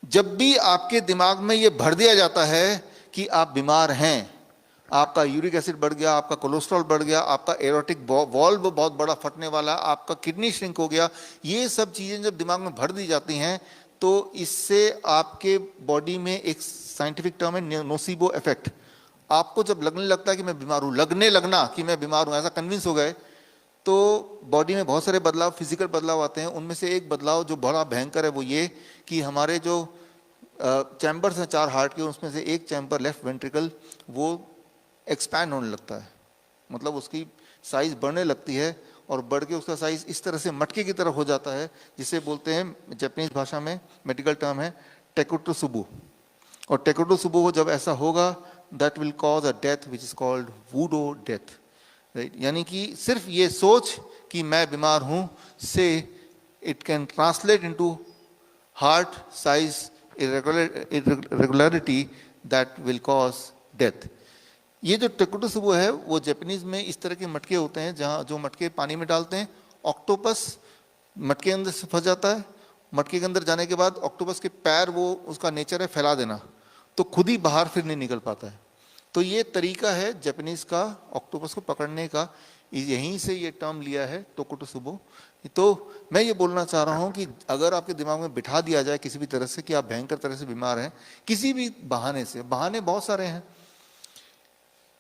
जब भी आपके दिमाग में ये भर दिया जाता है कि आप बीमार हैं, आपका यूरिक एसिड बढ़ गया, आपका कोलेस्ट्रॉल बढ़ गया, आपका एरोटिक वॉल्व बहुत बड़ा फटने वाला, आपका किडनी श्रिंक हो गया, ये सब चीजें जब दिमाग में भर दी जाती हैं तो इससे आपके बॉडी में एक साइंटिफिक टर्म है नोसिबो इफेक्ट। आपको जब लगने लगता है कि मैं बीमार हूं, लगने लगना कि मैं बीमार हूं, ऐसा कन्विंस हो गए, तो बॉडी में बहुत सारे बदलाव, फिजिकल बदलाव आते हैं। उनमें से एक बदलाव जो बड़ा भयंकर है वो ये कि हमारे जो चैम्बर्स हैं 4 हार्ट के, उसमें से एक चैम्बर लेफ्ट वेंट्रिकल वो एक्सपैंड होने लगता है, मतलब उसकी साइज बढ़ने लगती है और बढ़ के उसका साइज इस तरह से मटके की तरह हो जाता है, जिसे बोलते हैं जापानीज भाषा में मेडिकल टर्म है टेकुटोसुबु। और टेकुटोसुबु जब ऐसा होगा, that will cause a death which is called voodoo death, right. यानी कि सिर्फ ये सोच कि मैं बीमार हूं से it can translate into heart size irregularity that will cause death। ये जो टेकुटोसुबु है वो जापानीज में इस तरह के मटके होते हैं, जहां जो मटके पानी में डालते हैं, ऑक्टोपस मटके अंदर से फंस जाता है, मटके के अंदर जाने के बाद ऑक्टोपस के पैर, वो उसका नेचर है फैला देना, तो खुद ही बाहर फिर नहीं निकल पाता है। तो ये तरीका है जापानीज का ऑक्टोपस को पकड़ने का, यहीं से ये टर्म लिया है टेकुटोसुबु। तो मैं ये बोलना चाह रहा हूं कि अगर आपके दिमाग में बिठा दिया जाए किसी भी तरह से कि आप भयंकर तरह से बीमार हैं, किसी भी बहाने से, बहाने बहुत सारे हैं,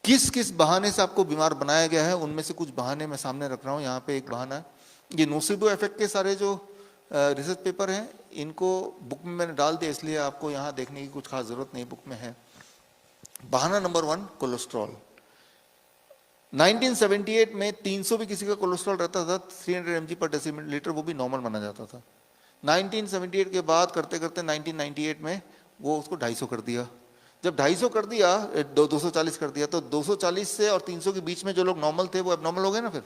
किस किस बहाने से आपको बीमार बनाया गया है, उनमें से कुछ बहाने मैं सामने रख रहा हूं। यहाँ पे एक बहाना है, ये नोसिबो इफेक्ट के सारे जो रिसर्च पेपर हैं, इनको बुक में मैंने डाल दिया, इसलिए आपको यहाँ देखने की कुछ खास जरूरत नहीं, बुक में है। बहाना नंबर 1, कोलेस्ट्रॉल। 1978 में 300 भी किसी का कोलेस्ट्रॉल रहता था, 300 mg पर डेसीलीटर, वो भी नॉर्मल माना जाता था। 1978 के बाद करते करते 1998 में वो उसको 250 कर दिया। जब 250 कर दिया, 240 कर दिया, तो 240 से और 300 के बीच में जो लोग नॉर्मल थे वो एबनॉर्मल हो गए ना, फिर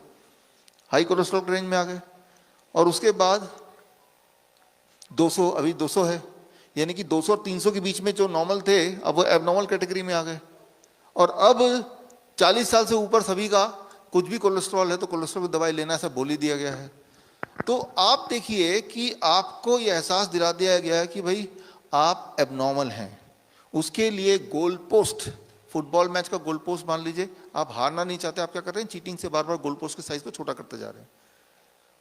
हाई कोलेस्ट्रॉल के रेंज में आ गए। और उसके बाद 200, अभी 200 है, यानी कि 200 और 300 के बीच में जो नॉर्मल थे अब वो एबनॉर्मल कैटेगरी में आ गए। और अब 40 साल से ऊपर सभी का कुछ भी कोलेस्ट्रॉल है तो कोलेस्ट्रॉल की दवाई लेना, ऐसा बोल ही दिया गया है। तो आप देखिए कि आपको यह एहसास दिला दिया गया है कि भाई आप एबनॉर्मल हैं। उसके लिए गोल पोस्ट, फुटबॉल मैच का गोल पोस्ट मान लीजिए, आप हारना नहीं चाहते, आप क्या कर रहे हैं, चीटिंग से बार बार गोल पोस्ट के साइज को छोटा करते जा रहे हैं,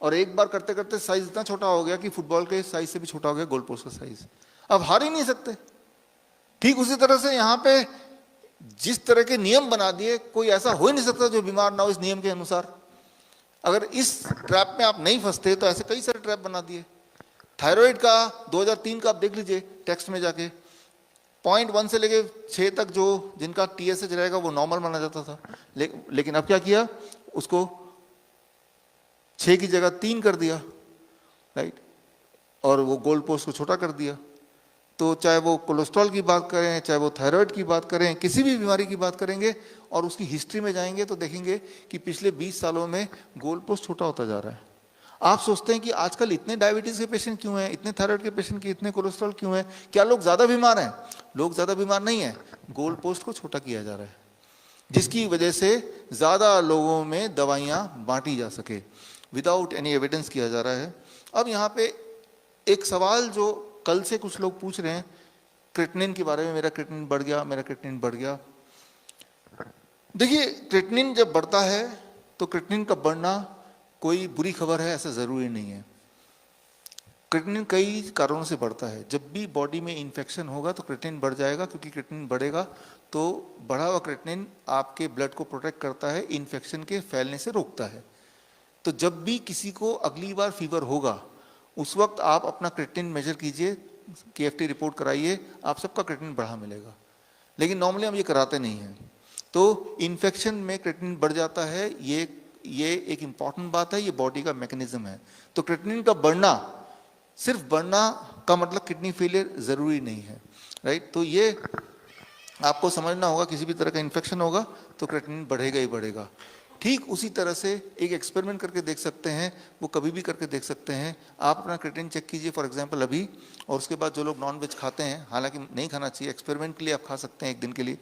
और एक बार करते करते साइज इतना छोटा हो गया कि फुटबॉल के साइज से भी छोटा हो गया गोल पोस्ट का साइज, अब हार ही नहीं सकते। ठीक उसी तरह से यहाँ पे जिस तरह के नियम बना दिए, कोई ऐसा हो ही नहीं सकता जो बीमार ना हो इस नियम के अनुसार। अगर इस ट्रैप में आप नहीं फंसते तो ऐसे कई सारे ट्रैप बना दिए। थायराइड का 2003 का आप देख लीजिए टेक्स्ट में जाके, 0.1 से लेके 6 तक जो जिनका TSH रहेगा वो नॉर्मल माना जाता था, लेकिन अब क्या किया, उसको 6 की जगह 3 कर दिया, राइट, और वो गोल पोस्ट को छोटा कर दिया। तो चाहे वो कोलेस्ट्रॉल की बात करें, चाहे वो थायराइड की बात करें, किसी भी बीमारी की बात करेंगे और उसकी हिस्ट्री में जाएंगे तो देखेंगे कि पिछले 20 सालों में गोल पोस्ट छोटा होता जा रहा है। आप सोचते हैं कि आजकल इतने डायबिटीज के पेशेंट क्यों हैं, इतने थायराइड के पेशेंट, इतने कोलेस्ट्रॉल क्यों है, क्या लोग ज्यादा बीमार हैं? लोग ज्यादा बीमार नहीं है, गोल पोस्ट को छोटा किया जा रहा है, जिसकी वजह से ज्यादा लोगों में दवाइयां बांटी जा सके, विदाउट एनी एविडेंस किया जा रहा है। अब यहाँ पे एक सवाल जो कल से कुछ लोग पूछ रहे हैं क्रिएटिनिन के बारे में, मेरा क्रिएटिनिन बढ़ गया, मेरा क्रिएटिनिन बढ़ गया। देखिए, क्रिएटिनिन जब बढ़ता है तो क्रिएटिनिन का बढ़ना कोई बुरी खबर है ऐसा जरूरी नहीं है। क्रिएटिनिन कई कारणों से बढ़ता है। जब भी बॉडी में इन्फेक्शन होगा तो क्रिएटिनिन बढ़ जाएगा, क्योंकि क्रिएटिनिन बढ़ेगा तो बढ़ा हुआ क्रिएटिनिन आपके ब्लड को प्रोटेक्ट करता है, इन्फेक्शन के फैलने से रोकता है। तो जब भी किसी को अगली बार फीवर होगा उस वक्त आप अपना क्रिएटिनिन मेजर कीजिए, KFT रिपोर्ट कराइए, आप सबका क्रिएटिनिन बढ़ा मिलेगा। लेकिन नॉर्मली हम ये कराते नहीं हैं। तो इन्फेक्शन में क्रिएटिनिन बढ़ जाता है, ये एक इंपॉर्टेंट बात है, ये बॉडी का मैकेनिज्म है। तो क्रिएटिनिन का बढ़ना, सिर्फ बढ़ना का मतलब किडनी फेलियर जरूरी नहीं है, राइट। तो ये आपको समझना होगा, किसी भी तरह का इन्फेक्शन होगा तो क्रिएटिनिन बढ़ेगा ही बढ़ेगा। ठीक उसी तरह से एक एक्सपेरिमेंट करके देख सकते हैं, वो कभी भी करके देख सकते हैं। आप अपना क्रिएटिनिन चेक कीजिए फॉर एग्जांपल अभी, और उसके बाद जो लोग नॉनवेज खाते हैं, हालांकि नहीं खाना चाहिए, एक्सपेरिमेंट के लिए आप खा सकते हैं, एक दिन के लिए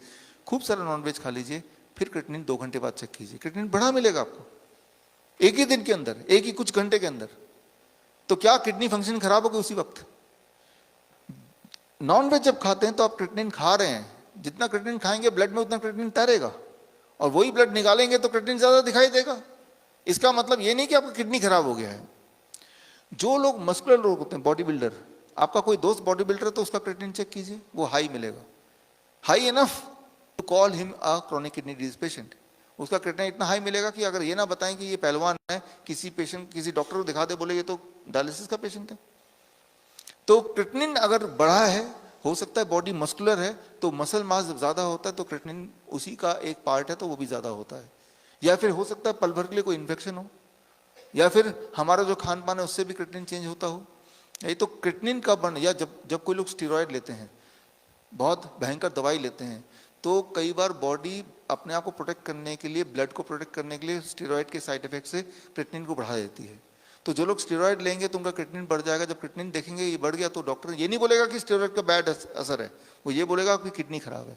खूब सारा नॉनवेज खा लीजिए, फिर क्रिएटिनिन 2 घंटे बाद चेक कीजिए, क्रिएटिनिन बढ़ा मिलेगा आपको एक ही दिन के अंदर, एक ही कुछ घंटे के अंदर। तो क्या किडनी फंक्शन खराब हो गई उसी वक्त? नॉन वेज जब खाते हैं तो आप क्रिएटिनिन खा रहे हैं, जितना क्रिएटिनिन खाएंगे ब्लड में उतना क्रिएटिनिन तैरेगा, और वही ब्लड निकालेंगे तो क्रिएटिनिन ज्यादा दिखाई देगा। इसका मतलब ये नहीं कि आपका किडनी खराब हो गया है। जो लोग मस्कुलर लोग होते हैं, बॉडी बिल्डर, आपका कोई दोस्त बॉडी बिल्डर है तो उसका क्रिएटिनिन चेक कीजिए, वो हाई मिलेगा, high enough to call him a chronic kidney disease patient. उसका क्रिएटिनिन इतना हाई मिलेगा कि अगर ये ना बताएं कि ये पहलवान है, किसी पेशेंट किसी डॉक्टर को दिखा दे, बोले ये तो डायलिसिस का पेशेंट है। तो क्रिएटिनिन अगर बढ़ा है, हो सकता है बॉडी मस्कुलर है तो मसल मास जब ज्यादा होता है तो क्रिएटिनिन उसी का एक पार्ट है तो वो भी ज्यादा होता है। या फिर हो सकता है पल भर के लिए कोई इन्फेक्शन हो, या फिर हमारा जो खान पान है उससे भी क्रिएटिनिन चेंज होता हो। ये तो क्रिएटिनिन का बढ़, या जब कोई लोग स्टेरॉयड लेते हैं, बहुत भयंकर दवाई लेते हैं, तो कई बार बॉडी अपने आप को प्रोटेक्ट करने के लिए, ब्लड को प्रोटेक्ट करने के लिए स्टेरॉयड के साइड इफेक्ट से क्रिएटिनिन को बढ़ा देती है। तो जो लोग स्टेरॉयड लेंगे तो उनका क्रिएटिनिन बढ़ जाएगा। जब क्रिएटिनिन देखेंगे ये बढ़ गया तो डॉक्टर ये नहीं बोलेगा कि स्टेरॉयड का बैड असर है, वो ये बोलेगा कि किडनी खराब है।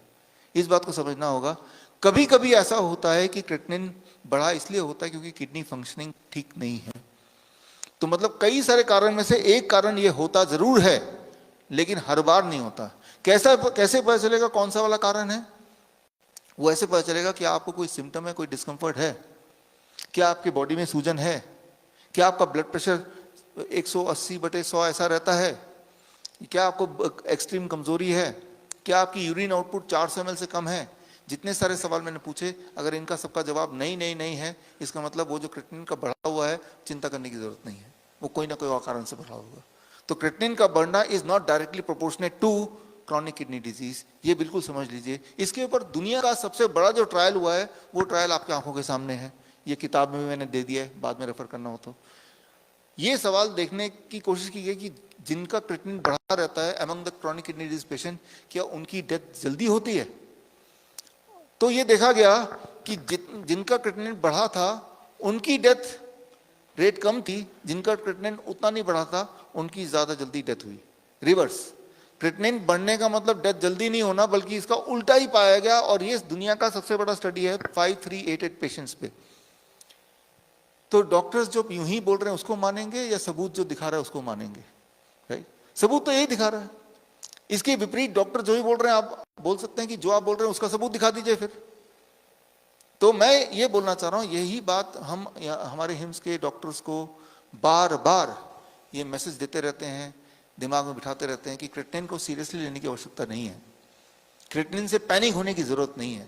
इस बात को समझना होगा। कभी कभी ऐसा होता है कि क्रिएटिनिन बढ़ा इसलिए होता है क्योंकि किडनी फंक्शनिंग ठीक नहीं है। तो मतलब कई सारे कारण में से एक कारण ये होता जरूर है, लेकिन हर बार नहीं होता। कैसे पता चलेगा कौन सा वाला कारण है? वो ऐसे पता चलेगा कि आपको कोई सिम्टम है, कोई डिस्कम्फर्ट है, क्या आपकी बॉडी में सूजन है, क्या आपका ब्लड प्रेशर 180/100 ऐसा रहता है, क्या आपको एक्सट्रीम कमजोरी है, क्या आपकी यूरिन आउटपुट 400 ml से कम है। जितने सारे सवाल मैंने पूछे, अगर इनका सबका जवाब नहीं है, इसका मतलब वो जो क्रिएटिनिन का बढ़ा हुआ है, चिंता करने की जरूरत नहीं है, वो कोई ना कोई और कारण से बढ़ा होगा। तो क्रिएटिनिन का बढ़ना is not directly proportionate to chronic kidney disease, ये बिल्कुल समझ लीजिए। इसके ऊपर दुनिया का सबसे बड़ा जो ट्रायल हुआ है वो ट्रायल आपकी आंखों के सामने है, ये किताब में भी मैंने दे दिया है, बाद में रेफर करना हो तो। ये सवाल देखने की कोशिश की गई कि जिनका क्रिएटिनिन बढ़ा रहता है among the chronic kidney disease patient, क्या उनकी डेथ जल्दी होती है? तो ये देखा गया कि जिनका क्रिएटिनिन बढ़ा था उनकी डेथ रेट कम थी, जिनका क्रिएटिनिन उतना नहीं बढ़ा था उनकी ज्यादा जल्दी डेथ हुई। रिवर्स, क्रिएटिनिन बढ़ने का मतलब डेथ जल्दी नहीं होना, बल्कि इसका उल्टा ही पाया गया। और ये दुनिया का सबसे बड़ा स्टडी है 5388 पेशेंट्स पे। तो डॉक्टर्स जो यूं ही बोल रहे हैं उसको मानेंगे या सबूत जो दिखा रहा है उसको मानेंगे? राइट, सबूत तो यही दिखा रहा है। इसके विपरीत डॉक्टर जो ही बोल रहे हैं, आप बोल सकते हैं कि जो आप बोल रहे हैं उसका सबूत दिखा दीजिए फिर। तो मैं ये बोलना चाह रहा हूं, यही बात हम हमारे हिम्स के डॉक्टर्स को बार बार ये मैसेज देते रहते हैं, दिमाग में बिठाते रहते हैं कि क्रिएटिनिन को सीरियसली लेने की आवश्यकता नहीं है, क्रिएटिनिन से पैनिक होने की जरूरत नहीं है।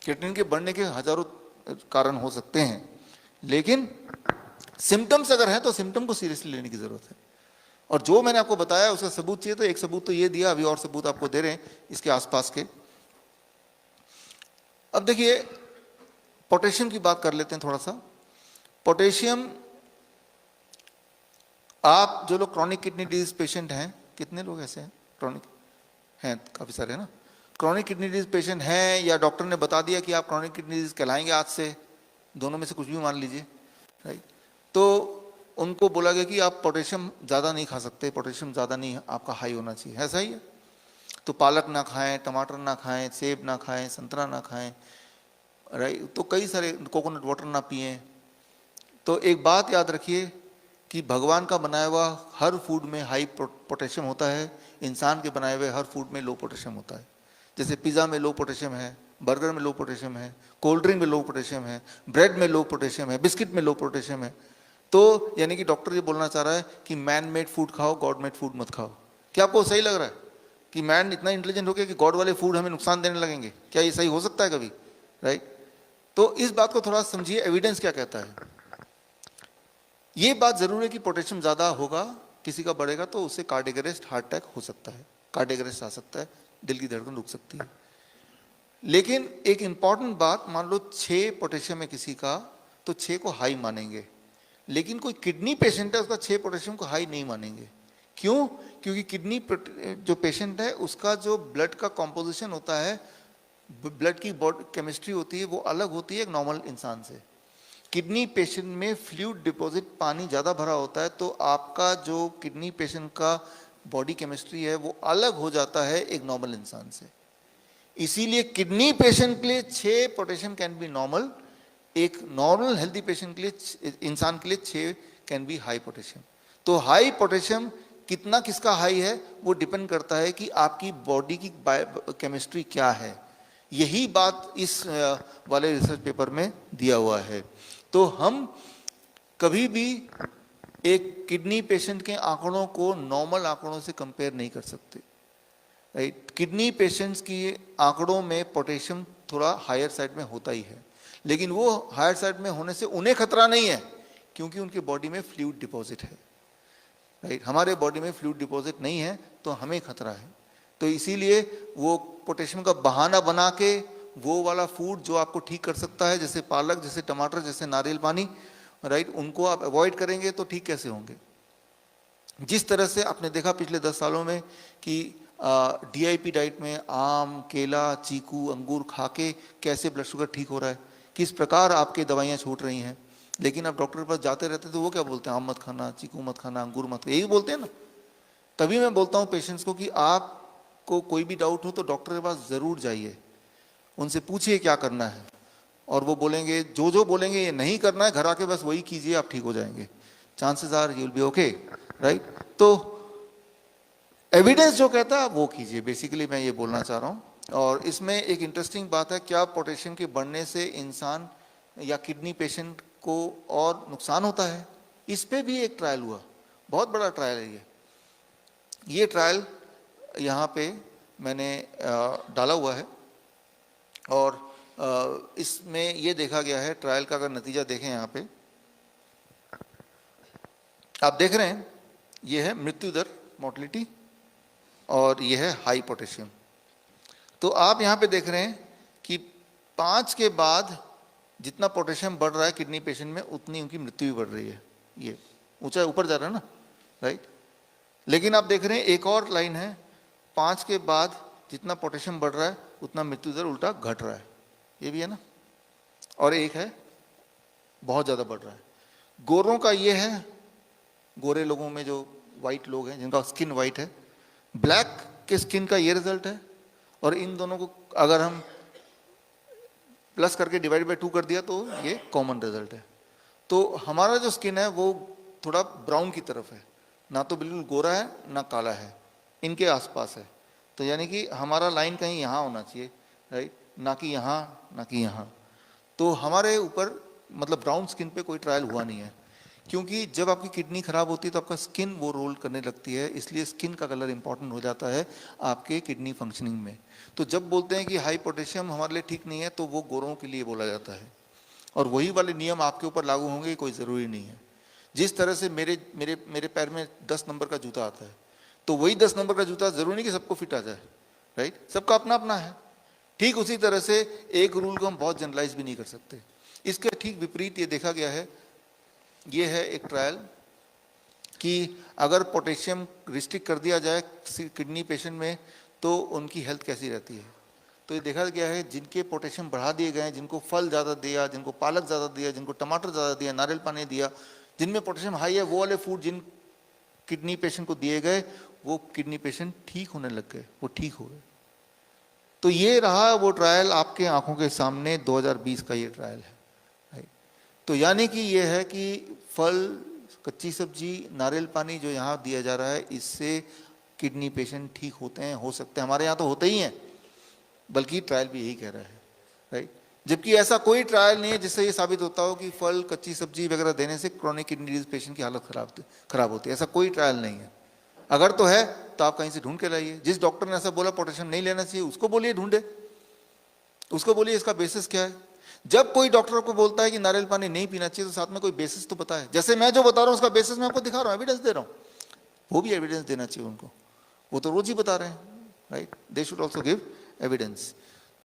क्रिएटिनिन के बढ़ने के हजारों कारण हो सकते हैं, लेकिन सिम्टम्स अगर है तो सिम्टम को सीरियसली लेने की जरूरत है। और जो मैंने आपको बताया उसका सबूत चाहिए तो एक सबूत तो ये दिया, अभी और सबूत आपको दे रहे हैं इसके आसपास के। अब देखिए पोटेशियम की बात कर लेते हैं थोड़ा सा। पोटेशियम, आप जो लोग क्रॉनिक किडनी डिजीज पेशेंट हैं, कितने लोग ऐसे हैं क्रॉनिक हैं? काफी सारे है ना। क्रॉनिक किडनी डिजीज पेशेंट हैं या डॉक्टर ने बता दिया कि आप क्रॉनिक किडनी डिजीज कहलाएंगे आज से, दोनों में से कुछ भी मान लीजिए, राइट। तो उनको बोला गया कि आप पोटेशियम ज़्यादा नहीं खा सकते, पोटेशियम ज़्यादा नहीं आपका हाई होना चाहिए, ऐसा ही है। तो पालक ना खाएं, टमाटर ना खाएं, सेब ना खाएं, संतरा ना खाएं, राइट। तो कई सारे, कोकोनट वाटर ना पिएं। तो एक बात याद रखिए कि भगवान का बनाया हुआ हर फूड में हाई पोटेशियम होता है, इंसान के बनाए हुए हर फूड में लो पोटेशियम होता है। जैसे पिज़्ज़ा में लो पोटेशियम है, बर्गर में लो पोटेशियम है, कोल्ड ड्रिंक में लो पोटेशियम है, ब्रेड में लो पोटेशियम है, बिस्किट में लो पोटेशियम है। तो यानी कि डॉक्टर ये बोलना चाह रहा है कि मैन मेड फूड खाओ, गॉड मेड फूड मत खाओ। क्या आपको सही लग रहा है कि मैन इतना इंटेलिजेंट हो गया कि गॉड वाले फूड हमें नुकसान देने लगेंगे? क्या ये सही हो सकता है कभी? राइट। तो इस बात को थोड़ा समझिए, एविडेंस क्या कहता है। ये बात जरूर है कि पोटेशियम ज्यादा होगा, किसी का बढ़ेगा तो उससे कार्डियक अरेस्ट, हार्ट अटैक हो सकता है, कार्डियक अरेस्ट आ सकता है, दिल की धड़कन रुक सकती है। लेकिन एक इंपॉर्टेंट बात, मान लो 6 पोटेशियम है किसी का, तो 6 को हाई मानेंगे, लेकिन कोई किडनी पेशेंट है उसका 6 पोटेशियम को हाई नहीं मानेंगे। क्यों? क्योंकि किडनी जो पेशेंट है उसका जो ब्लड का कॉम्पोजिशन होता है, ब्लड की बॉडी केमिस्ट्री होती है, वो अलग होती है एक नॉर्मल इंसान से। किडनी पेशेंट में फ्लूइड डिपॉजिट, पानी ज़्यादा भरा होता है, तो आपका जो किडनी पेशेंट का बॉडी केमिस्ट्री है वो अलग हो जाता है एक नॉर्मल इंसान से। इसीलिए किडनी पेशेंट के लिए 6 पोटेशियम कैन बी नॉर्मल, एक नॉर्मल हेल्दी पेशेंट के लिए, इंसान के लिए 6 कैन बी हाई पोटेशियम। तो हाई पोटेशियम कितना किसका हाई है वो डिपेंड करता है कि आपकी बॉडी की केमिस्ट्री क्या है। यही बात इस वाले रिसर्च पेपर में दिया हुआ है। तो हम कभी भी एक किडनी पेशेंट के आंकड़ों को नॉर्मल आंकड़ों से कंपेयर नहीं कर सकते, राइट। किडनी पेशेंट्स की आंकड़ों में पोटेशियम थोड़ा हायर साइड में होता ही है, लेकिन वो हायर साइड में होने से उन्हें खतरा नहीं है क्योंकि उनके बॉडी में फ्लूइड डिपॉजिट है, राइट। हमारे बॉडी में फ्लूइड डिपॉजिट नहीं है तो हमें खतरा है। तो इसीलिए वो पोटेशियम का बहाना बना के वो वाला फूड जो आपको ठीक कर सकता है, जैसे पालक, जैसे टमाटर, जैसे नारियल पानी, राइट, उनको आप अवॉइड करेंगे तो ठीक कैसे होंगे। जिस तरह से आपने देखा पिछले 10 सालों में कि DIP डाइट में आम, केला, चीकू, अंगूर खा के कैसे ब्लड शुगर ठीक हो रहा है, किस प्रकार आपके दवाइयाँ छूट रही हैं। लेकिन आप डॉक्टर के पास जाते रहते तो वो क्या बोलते हैं, आम मत खाना, चीकू मत खाना, अंगूर मत, यही बोलते हैं ना। तभी मैं बोलता हूँ पेशेंट्स को कि आपको कोई भी डाउट हो तो डॉक्टर के पास ज़रूर जाइए, उनसे पूछिए क्या करना है, और वो बोलेंगे जो बोलेंगे ये नहीं करना है, घर आके बस वही कीजिए, आप ठीक हो जाएंगे, chances are you will be okay, right. तो एविडेंस जो कहता है वो कीजिए, बेसिकली मैं ये बोलना चाह रहा हूँ। और इसमें एक इंटरेस्टिंग बात है, क्या पोटेशियम के बढ़ने से इंसान या किडनी पेशेंट को और नुकसान होता है, इस पे भी एक ट्रायल हुआ, बहुत बड़ा ट्रायल है ये ट्रायल यहाँ पे मैंने डाला हुआ है। और इसमें ये देखा गया है, ट्रायल का अगर नतीजा देखें यहाँ पे आप देख रहे हैं, ये है मृत्यु दर, मोर्टलिटी, और ये है हाई पोटेशियम। तो आप यहाँ पे देख रहे हैं कि 5 के बाद जितना पोटेशियम बढ़ रहा है किडनी पेशेंट में, उतनी उनकी मृत्यु भी बढ़ रही है। ये ऊंचा ऊपर जा रहा है ना, राइट। लेकिन आप देख रहे हैं एक और लाइन है, 5 के बाद जितना पोटेशियम बढ़ रहा है उतना मृत्यु दर उल्टा घट रहा है, ये भी है ना। और एक है बहुत ज़्यादा बढ़ रहा है। गोरों का ये है, गोरे लोगों में जो वाइट लोग हैं जिनका स्किन वाइट है, ब्लैक के स्किन का ये रिजल्ट है। और इन दोनों को अगर हम प्लस करके डिवाइड बाय 2 कर दिया तो ये कॉमन रिजल्ट है। तो हमारा जो स्किन है वो थोड़ा ब्राउन की तरफ है, ना तो बिल्कुल गोरा है ना काला है, इनके आसपास है। तो यानी कि हमारा लाइन कहीं यहाँ होना चाहिए, राइट, ना कि यहाँ ना कि यहाँ। तो हमारे ऊपर मतलब ब्राउन स्किन पे कोई ट्रायल हुआ नहीं है, क्योंकि जब आपकी किडनी खराब होती है तो आपका स्किन वो रोल करने लगती है, इसलिए स्किन का कलर इंपॉर्टेंट हो जाता है आपके किडनी फंक्शनिंग में। तो जब बोलते हैं कि हाई पोटेशियम हमारे लिए ठीक नहीं है तो वो गोरों के लिए बोला जाता है, और वही वाले नियम आपके ऊपर लागू होंगे कोई ज़रूरी नहीं है। जिस तरह से मेरे मेरे मेरे पैर में 10 नंबर का जूता आता है, तो वही 10 नंबर का जूता ज़रूरी नहीं कि सबको फिट आ जाए, राइट, सबका अपना अपना है। ठीक उसी तरह से एक रूल को हम बहुत जनरलाइज भी नहीं कर सकते। इसके ठीक विपरीत ये देखा गया है, ये है एक ट्रायल कि अगर पोटेशियम रिस्ट्रिक्ट कर दिया जाए किडनी पेशेंट में तो उनकी हेल्थ कैसी रहती है। तो ये देखा गया है, जिनके पोटेशियम बढ़ा दिए गए हैं, जिनको फल ज़्यादा दिया, जिनको पालक ज़्यादा दिया, जिनको टमाटर ज़्यादा दिया, नारियल पानी दिया, जिनमें पोटेशियम हाई है, वो वाले फूड जिन किडनी पेशेंट को दिए गए, वो किडनी पेशेंट ठीक होने लग गए, वो ठीक हो गए। तो ये रहा वो ट्रायल आपके आंखों के सामने, 2020 का ये ट्रायल है। तो यानी कि ये है कि फल, कच्ची सब्जी, नारियल पानी जो यहाँ दिया जा रहा है, इससे किडनी पेशेंट ठीक होते हैं, हो सकते हैं। हमारे यहाँ तो होते ही हैं, बल्कि ट्रायल भी यही कह रहा है, राइट। जबकि ऐसा कोई ट्रायल नहीं है जिससे ये साबित होता हो कि फल, कच्ची सब्जी वगैरह देने से क्रोनिक किडनी डिजीज पेशेंट की हालत खराब होती है, ऐसा कोई ट्रायल नहीं है। अगर तो है तो आप कहीं से ढूंढ के लाइए। जिस डॉक्टर ने ऐसा बोला पोटेशियम नहीं लेना चाहिए, उसको बोलिए ढूंढे, उसको बोलिए इसका बेसिस क्या है। जब कोई डॉक्टर को बोलता है कि नारियल पानी नहीं पीना चाहिए तो साथ में कोई बेसिस तो बताए। जैसे मैं जो बता रहा हूँ उसका बेसिस मैं आपको दिखा रहा हूँ, एविडेंस दे रहा हूँ, वो भी एविडेंस देना चाहिए उनको, वो तो रोज ही बता रहे हैं, right. They should also give evidence.